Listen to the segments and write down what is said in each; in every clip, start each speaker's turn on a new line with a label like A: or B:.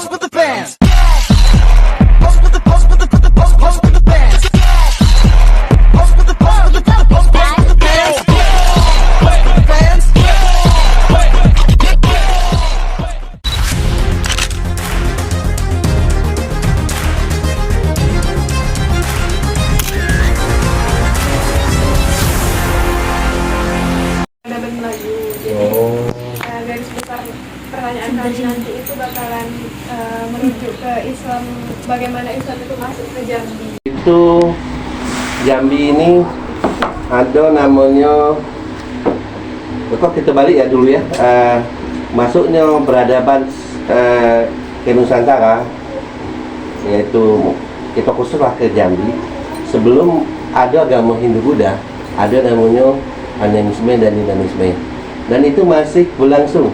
A: pose with the bands. Pose with the pose with the pose with the bands. Pose with the pose with the pose with the bands. Pose with the bands.
B: Melayu. Jadi garis besar pertanyaan kami nanti itu bakalan merujuk ke Islam, bagaimana Islam itu masuk ke Jambi.
C: Itu Jambi ini ada namanya, kok kita balik ya dulu ya, masuknya peradaban ke Nusantara, yaitu kita khususlah ke Jambi. Sebelum ada agama Hindu-Buddha, ada namanya animisme dan dinamisme, dan itu masih berlangsung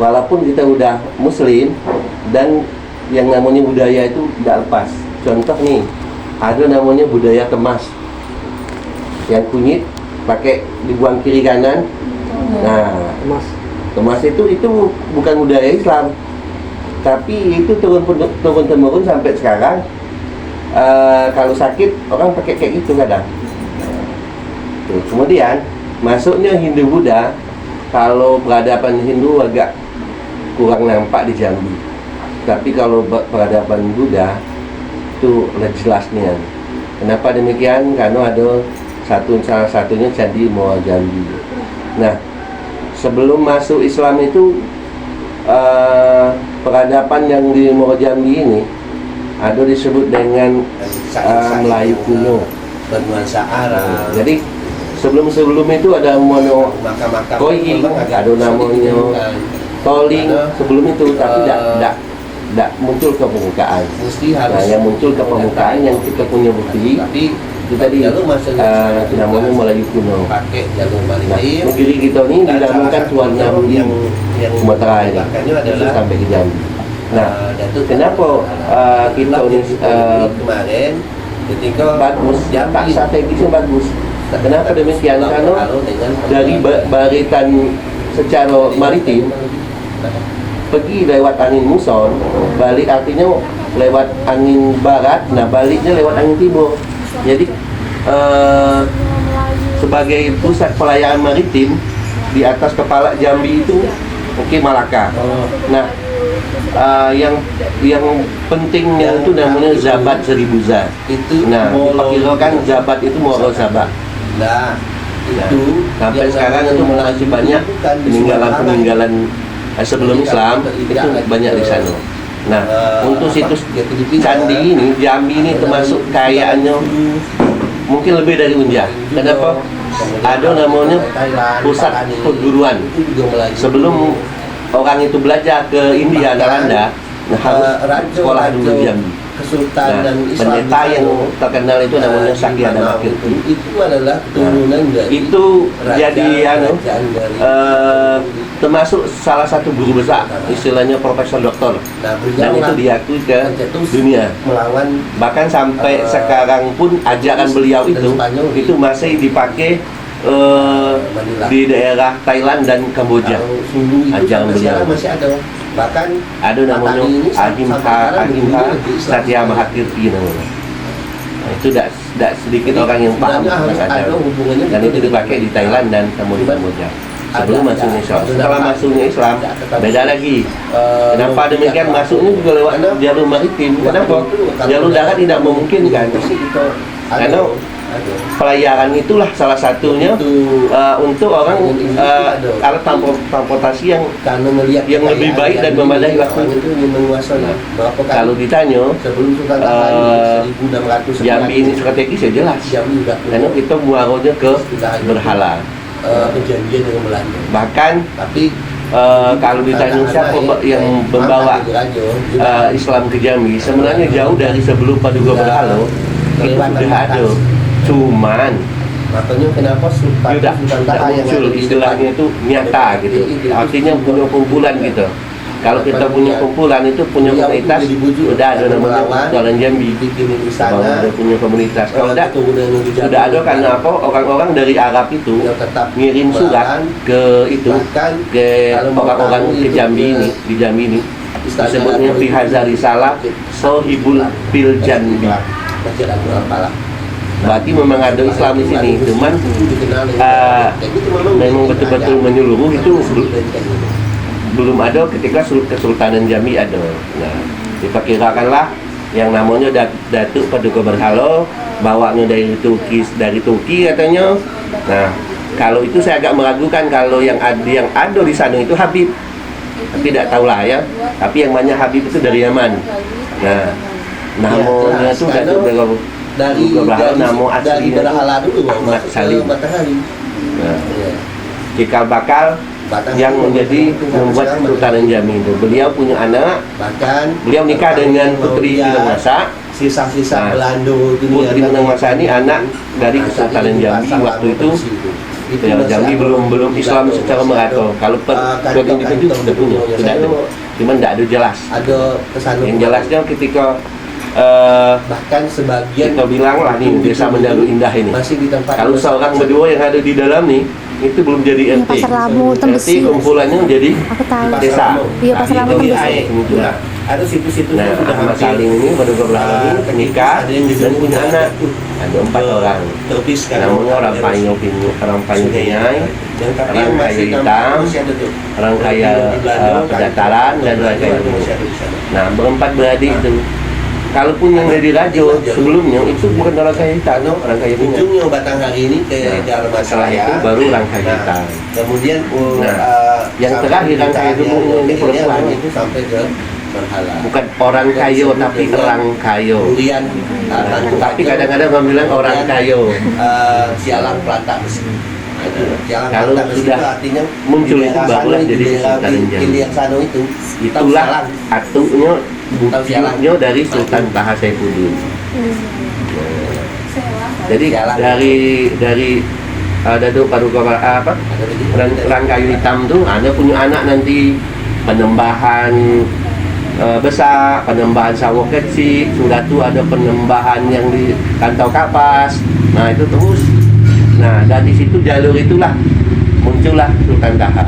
C: walaupun kita udah Muslim, dan yang namanya budaya itu tidak lepas. Contoh nih, ada namanya budaya kemas, yang kunyit pakai dibuang kiri kanan. Nah, kemas itu bukan budaya Islam, tapi itu turun temurun sampai sekarang. Kalau sakit orang pakai kayak gitu kadang. Tuh. Kemudian masuknya Hindu-Buddha, kalau peradaban Hindu agak kurang nampak di Jambi, tapi kalau peradaban Buddha itu jelasnya. Kenapa demikian? Karena ada salah satunya Candi Muara Jambi. Nah, sebelum masuk Islam itu peradaban yang di Muara Jambi ini ada disebut dengan Melayu kuno,
D: bernuansa Arab.
C: Jadi sebelum itu ada Koyi, ada namanya Toling sebelum itu, tapi tidak muncul ke permukaan. Nah, yang muncul ke permukaan yang kita punya bukti itu tadi namanya Melayu kuno. Nah, negeri kita ini dinamakan Tuan Nambi Sumatera ini, itu sampai ke Jambi. Nah, kenapa kita ini
D: kemarin ketika
C: bagus, tak strategisnya bagus. Kenapa demikian? Karena dari baritan secara maritim pergi lewat angin muson, balik artinya lewat angin barat, nah baliknya lewat angin timur. Jadi sebagai pusat pelayaran maritim, di atas kepala Jambi itu Malaka. Nah, yang pentingnya itu namanya Zabat Seribu Zat. Nah, diperkirakan Zabat itu Moro Sabah.
D: Nah, itu
C: sampai sekarang itu masih banyak peninggalan sebelum Islam itu banyak di sana. Nah, untuk situs candi ini, Jambi ini termasuk kayaannya mungkin lebih dari Unja. Kenapa? Ada namanya pusat perguruan. Sebelum orang itu belajar ke India, Nalanda, harus sekolah dulu di Jambi.
D: Kesultanan Islam
C: pendeta yang terkenal itu namanya Sakya Damakirti.
D: Itu adalah keturunan dari
C: itu jadi termasuk salah satu guru besar, istilahnya profesor doktor, dan itu diakui ke dunia. Bahkan sampai sekarang pun ajaran beliau itu masih dipakai di daerah Thailand dan Kamboja. Ajaran beliau
D: masih ada. Bahkan
C: ada namanya Ahimsa Satya Mahakirti namanya. Nah, itu tidak sedikit orang yang paham tentang dan itu dipakai di Thailand dan Kamboja sebelum masuknya Islam. Setelah masuknya Islam beda lagi. Kenapa demikian? Masuknya juga lewat jalur maritim. Kenapa? Jalur darat tidak memungkinkan. Karena pelayaran itulah salah satunya untuk orang alat transportasi yang lebih baik dan memadai waktu. Kalau ditanya Jambi ini strategis ya jelas, karena kita muaronya ke berhala. Bahkan kalau ditanya siapa yang membawa Islam ke Jambi, sebenarnya jauh dari sebelum Paduka Berhala itu sudah ada. Cuman
D: makanya kenapa
C: tidak muncul istilahnya itu nyata gitu, artinya punya kumpulan gitu. Kalau kita punya kumpulan itu punya komunitas, sudah ada namanya Jalan Jambi, sudah punya komunitas. Kalau tidak, sudah ada karena apa? Orang-orang dari Arab itu ngirim surat ke orang-orang ke Jambi ini, di Jambi ini, disebutnya fi hadza risalah Sohibul Fil Janbi.
D: Masih ada apa lah.
C: Berarti memang ada Islam di sini, cuman memang betul-betul menyeluruh itu belum ada ketika Kesultanan Jambi ada. Nah, diperkirakanlah yang namanya Datuk Paduka Berhala bawanya dari Turki katanya. Nah, kalau itu saya agak meragukan kalau yang ada di sana itu Habib. Tapi tidak tahulah ya. Tapi yang banyak Habib itu dari Yaman. Nah, namanya itu Datuk Berhala nama
D: dari
C: aslinya
D: berhala dulu
C: Ahmad
D: masuk
C: Salim.
D: ke Matahari.
C: Nah,
D: Ya.
C: cikal bakal yang menjadi membuat Kesultanan Jambi itu. Beliau punya anak, beliau nikah dengan Putri Minangkasa.
D: Sisa-sisa Belanda
C: Putri Minangkasa ini anak dari Kesultanan Jambi waktu itu. Ya, Jambi belum Islam secara merata. Kalau individu sudah punya, sudah ada. Cuman tidak ada jelas.
D: Ada kesana.
C: Yang jelasnya ketika
D: bahkan sebagian
C: kita bilang lah nih desa Mendalu Indah ini.
D: masih di tempat
C: Kalau seorang berdua yang ada di dalam nih itu belum jadi RT.
E: Pasar Lamu,
C: RT
E: Tembesi.
C: kumpulannya jadi
E: Aku tahu.
C: desa.
E: Iya, Pasar Lamu,
C: Itu
E: Tembesi.
C: nah,
D: ada situ-situ
C: nah Ahmad Salim ini Paduka Berhala ini menikah dan punya anak. Ada 4 orang.
D: terpiskan.
C: Namanya orang Panyo Pinyai, orang kaya hitam, orang kaya Pedataran dan orang kaya Lumu. Nah, berempat beradik itu. Kalaupun yang dari Rajo sebelumnya itu bukan orang kaya hitam, orang kaya Pinyai.
D: Ujungnya Batang hari ini ke dalam
C: Setelah
D: masalah
C: itu baru orang kaya hitam.
D: Kemudian
C: yang terakhir yang kaya Lumu ini perempuan
D: itu sampai ke berhala.
C: bukan orang kayo tapi orang kayo.
D: Kemudian
C: Tapi kadang-kadang orang bilang orang kayo.
D: sialang pelantang besi.
C: Kalau sudah muncul itu barulah jadi Kesultanan Jambi.
D: Yang sana itu
C: Itulah atunya buktinya dari Sultan Taha Saifuddin. Jadi dari Datuk Paduka orang kayu hitam tuh ada punya anak nanti penembahan besar, penembahan sawah kecil, sudah tuh ada penembahan yang di Kantau Kapas. Nah itu terus. Nah dari situ jalur itulah muncullah Sultan Taha.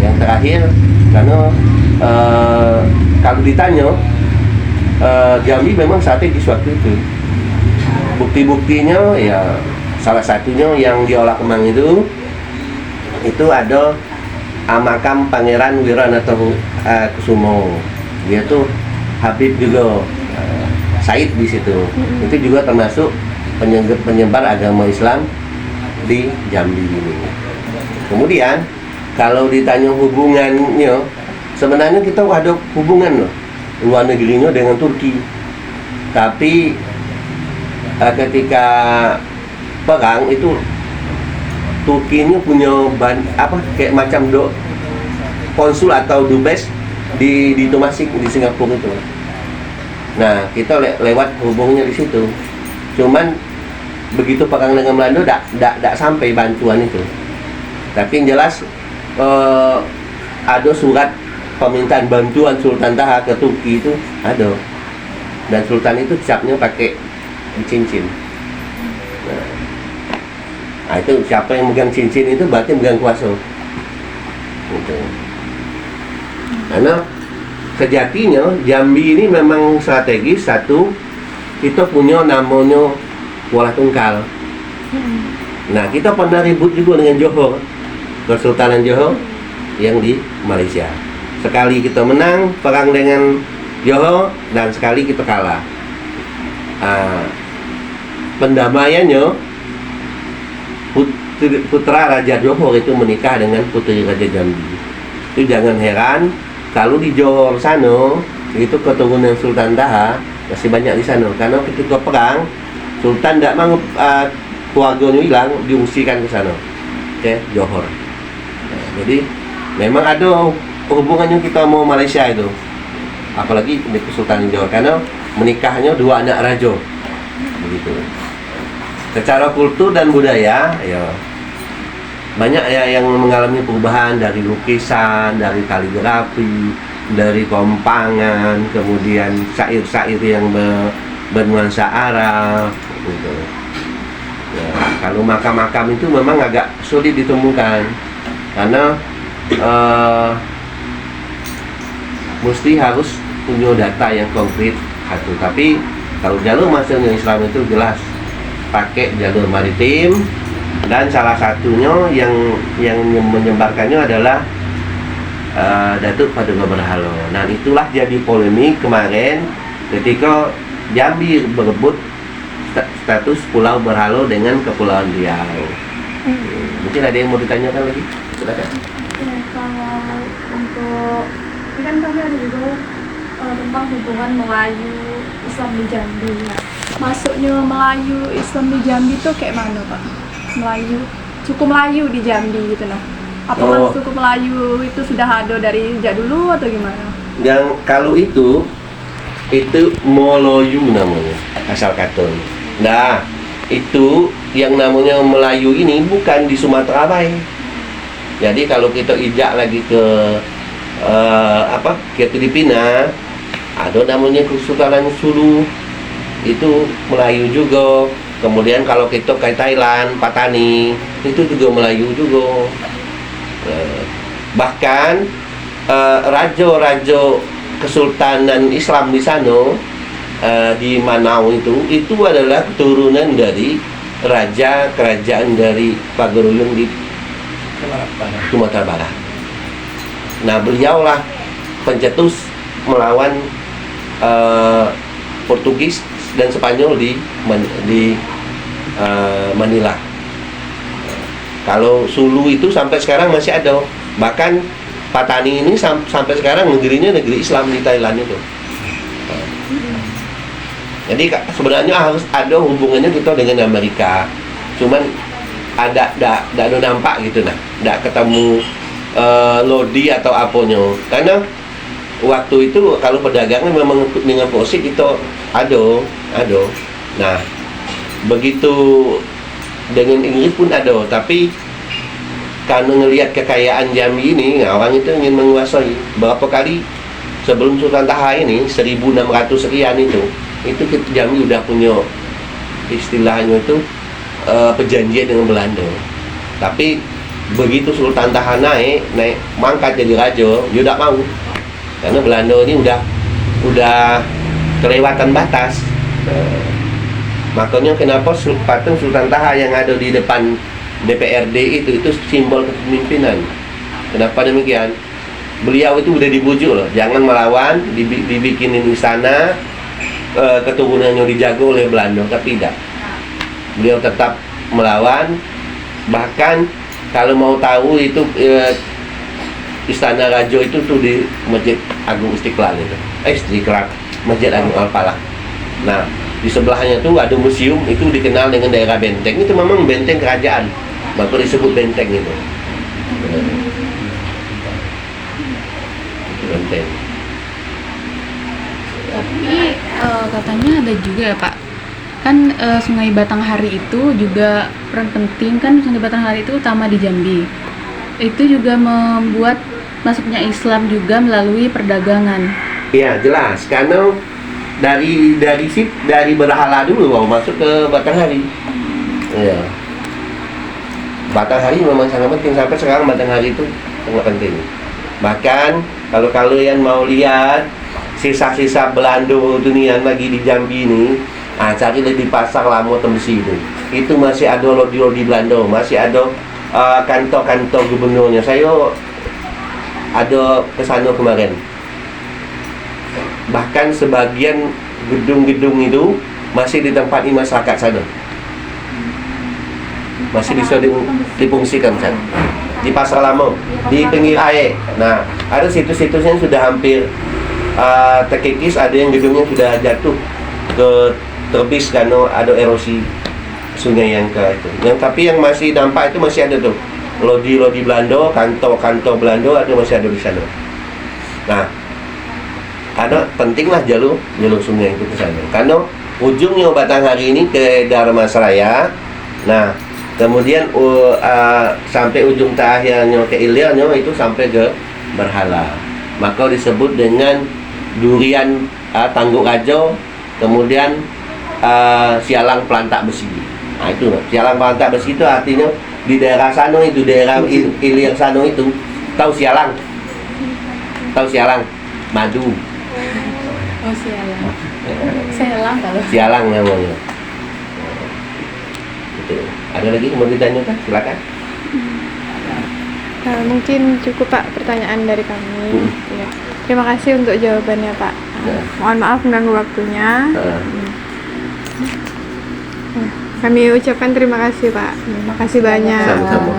C: Yang terakhir karena kalau ditanya Jambi memang strategis waktu itu. Bukti-buktinya ya salah satunya yang diolah Kemang itu ada makam Pangeran Wiranata Kusumo. Dia tuh Habib juga Said di situ. Itu juga termasuk penyebar agama Islam di Jambi ini. Kemudian kalau ditanya hubungannya, sebenarnya kita ada hubungan loh luar negerinya dengan Turki. Tapi ketika perang itu Turki ini punya kayak macam konsul atau dubes di Tomasik di Singapura itu. Nah kita lewat hubungnya di situ. Cuman begitu perang dengan Belanda tidak sampai bantuan itu. Tapi yang jelas ada surat permintaan bantuan Sultan Taha ke Turki itu ada. Dan Sultan itu capnya pakai cincin. Nah, itu siapa yang megang cincin itu berarti megang kuasa. Gitu. Karena sejatinya Jambi ini memang strategis. Satu, kita punya namanya Kuala Tungkal. Nah, kita pernah ribut juga dengan Johor, Kesultanan Johor yang di Malaysia. Sekali kita menang perang dengan Johor dan sekali kita kalah. Pendamaiannya putra Raja Johor itu menikah dengan putri Raja Jambi. Itu jangan heran kalau di Johor sana itu keturunan Sultan Taha masih banyak di sana. Karena ketika perang Sultan tidak mau keluarganya hilang, diungsikan ke sana, Johor. Nah, jadi memang ada hubungannya kita mau Malaysia itu, apalagi di Kesultanan Johor karena menikahnya dua anak raja, begitu. Secara kultur dan budaya, ya banyak ya yang mengalami perubahan dari lukisan, dari kaligrafi, dari kompangan, kemudian syair-syair yang bernuansa Arab, gitu. Ya, kalau makam-makam itu memang agak sulit ditemukan karena mesti harus punya data yang konkret satu. Tapi kalau jalur masuknya Islam itu jelas pakai jalur maritim, dan salah satunya yang menyebarkannya adalah Datuk Paduka Berhala. Nah, itulah jadi polemik kemarin ketika Jambi berebut status Pulau Berhala dengan Kepulauan Riau. Mungkin ada yang mau ditanyakan lagi? Silakan.
B: Ya, kalau untuk ini kan kami ada juga tentang hubungan Melayu Islam di Jambi. Ya. Masuknya Melayu Islam di Jambi itu kayak mana, Pak? Melayu, suku Melayu di Jambi gitu nah. Apakah suku Melayu itu sudah ada dari sejak dulu atau gimana?
C: Yang kalau itu Moloyu namanya, asal katanya. Nah, itu yang namanya Melayu ini bukan di Sumatera Baik. Jadi kalau kita ijak lagi ke ke Filipina, ada namanya Kesultanan Sulu, itu Melayu juga. Kemudian kalau kita ke Thailand, Patani, itu juga Melayu juga. Bahkan raja-raja Kesultanan Islam di sana, di Manau itu adalah keturunan dari raja kerajaan dari Pagaruyung di Sumatera Barat. Nah, beliaulah pencetus melawan Portugis dan Spanyol di Manila. Kalau Sulu itu sampai sekarang masih ada. Bahkan Patani ini sampai sekarang negerinya negeri Islam di Thailand itu. Jadi sebenarnya harus ada hubungannya kita dengan Amerika. Cuman ada nampak gitu nah. Nggak ketemu lodi atau aponya. Karena waktu itu kalau perdagangan memang dengan posisi itu ada. Nah, begitu dengan Inggris pun ada, tapi karena ngelihat kekayaan Jambi ini, orang itu ingin menguasai. Berapa kali sebelum Sultan Taha ini 1600 sekian itu Jambi udah punya istilahnya itu perjanjian dengan Belanda. Tapi begitu Sultan Taha naik mangkat jadi raja, dia tidak mau. Karena Belanda ini udah kelewatan batas. Makanya kenapa patung Sultan Taha yang ada di depan DPRD itu simbol kepemimpinan. Kenapa demikian? Beliau itu udah dibujuk loh, jangan melawan, dibikinin istana, keturunannya dijaga oleh Belanda, tapi tidak. Beliau tetap melawan. Bahkan kalau mau tahu itu istana Raja itu tuh di Masjid Agung Istiqlal itu. Istiqlal, Masjid Agung Al-Falah. Nah, di sebelahnya tuh ada museum, itu dikenal dengan daerah benteng. Itu memang benteng kerajaan, maka disebut benteng itu. Benteng.
E: Tapi katanya ada juga ya Pak, kan Sungai Batanghari itu juga peran penting kan. Sungai Batanghari itu utama di Jambi. Itu juga membuat masuknya Islam juga melalui perdagangan.
C: Iya, jelas. Karena dari Berhala dulu mau masuk ke Batanghari. Iya. Batanghari memang sangat penting, sampai sekarang Batanghari itu sangat penting. Bahkan kalau kalian mau lihat sisa-sisa Belanda dunia lagi di Jambi ini, cari di pasar Lamo Tembesi itu masih ada lodi-lodi Belanda, masih ada kantor-kantor gubernurnya. Saya ada kesana kemarin. Bahkan sebagian gedung-gedung itu masih ditempati masyarakat sana, masih bisa difungsikan sana. Di Pasar Lama, di pinggir air. Nah, ada situs-situsnya sudah hampir terkikis, ada yang gedungnya sudah jatuh ke terbis karena ada erosi sungai yang ke itu. Tapi yang masih nampak itu masih ada tuh lodi-lodi Belanda, kantor-kantor Belanda ada, masih ada di sana. Nah, karena pentinglah jalur sungai itu ke sana. Karena ujungnya Batanghari ini ke Dharmasraya. Nah, kemudian sampai ujung terakhirnya ke ilirnya itu sampai ke Berhala. Maka disebut dengan Durian Tangguk Raja, kemudian Sialang Pelantak Besi. Nah, itu Sialang Pelantak Besi itu artinya di daerah sana itu, daerah ilir sana itu, tahu Sialang? Tahu Sialang? madu.
E: Oh, Selang kalau.
C: Sialang namanya. Gitu. Ada lagi yang mau ditanyakan? Silakan.
F: Mungkin cukup Pak pertanyaan dari kami. Ya. Terima kasih untuk jawabannya Pak.
C: Ya.
F: Mohon maaf mengganggu waktunya.
C: Ah.
F: Kami ucapkan terima kasih Pak. Terima kasih banyak.
C: Sama-sama.